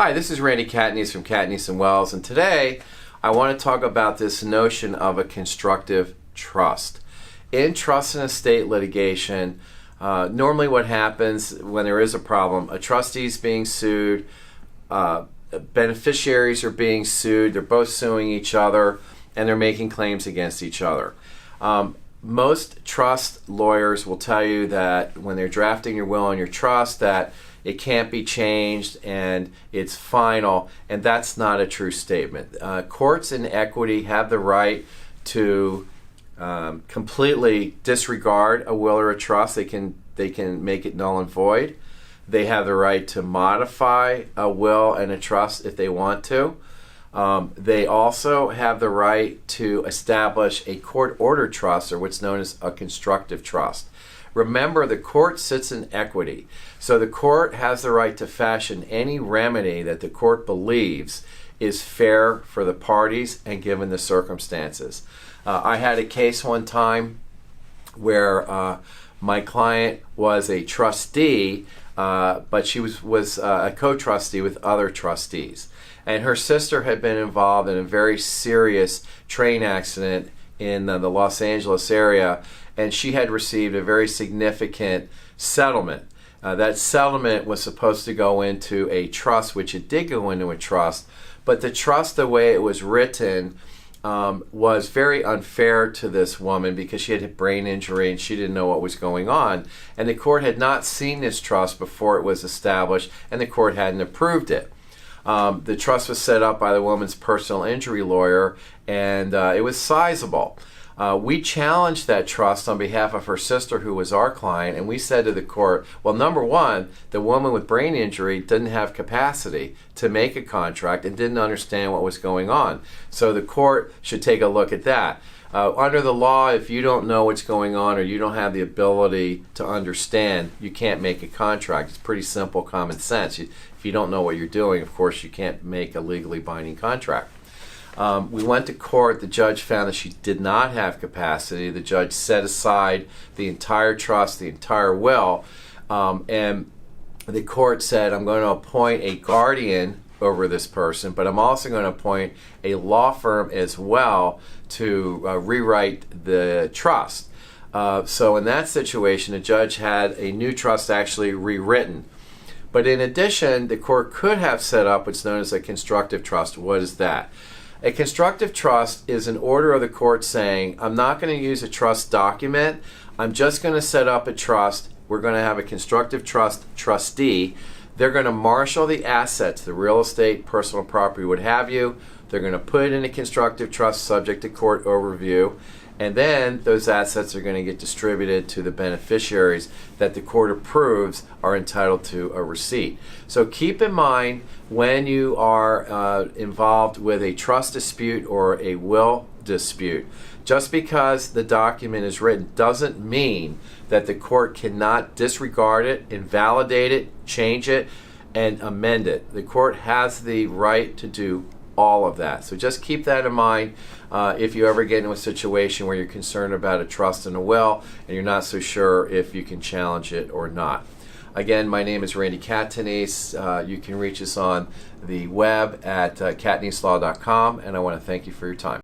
Hi, this is Randy Katniss from Katniss & Wells, and today I want to talk about this notion of a constructive trust. In trust and estate litigation, normally what happens when there is a problem, a trustee is being sued, beneficiaries are being sued, they're both suing each other, and they're making claims against each other. Most trust lawyers will tell you that when they're drafting your will and your trust that it can't be changed and it's final, and that's not a true statement. Courts in equity have the right to completely disregard a will or a trust. They can make it null and void. They have the right to modify a will and a trust if they want to. They also have the right to establish a court-ordered trust, or what's known as a constructive trust. Remember, the court sits in equity, so the court has the right to fashion any remedy that the court believes is fair for the parties and given the circumstances. I had a case one time where my client was a trustee, but she was a co-trustee with other trustees. And her sister had been involved in a very serious train accident in the Los Angeles area, and she had received a very significant settlement. That settlement was supposed to go into a trust, which it did go into a trust, but the trust, the way it was written, was very unfair to this woman because she had a brain injury and she didn't know what was going on. And the court had not seen this trust before it was established, and the court hadn't approved it. The trust was set up by the woman's personal injury lawyer, and it was sizable. We challenged that trust on behalf of her sister, who was our client, and we said to the court, well, number one, the woman with brain injury didn't have capacity to make a contract and didn't understand what was going on. So the court should take a look at that. Under the law, if you don't know what's going on or you don't have the ability to understand, you can't make a contract. It's pretty simple common sense. If you don't know what you're doing, of course, you can't make a legally binding contract. We went to court. The judge found that she did not have capacity. The judge set aside the entire trust, the entire will, and the court said, I'm going to appoint a guardian over this person, but I'm also going to appoint a law firm as well to rewrite the trust. So in that situation, the judge had a new trust actually rewritten. But in addition, the court could have set up what's known as a constructive trust. What is that? A constructive trust is an order of the court saying, I'm not going to use a trust document. I'm just going to set up a trust. We're going to have a constructive trust trustee. They're going to marshal the assets, the real estate, personal property, what have you. They're going to put it in a constructive trust subject to court overview. And then those assets are going to get distributed to the beneficiaries that the court approves are entitled to a receipt. So keep in mind, when you are involved with a trust dispute or a will dispute, just because the document is written doesn't mean that the court cannot disregard it, invalidate it, change it, and amend it. The court has the right to do all of that. So just keep that in mind if you ever get into a situation where you're concerned about a trust and a will and you're not so sure if you can challenge it or not. Again, my name is Randy Katniss. You can reach us on the web at katnisslaw.com, and I want to thank you for your time.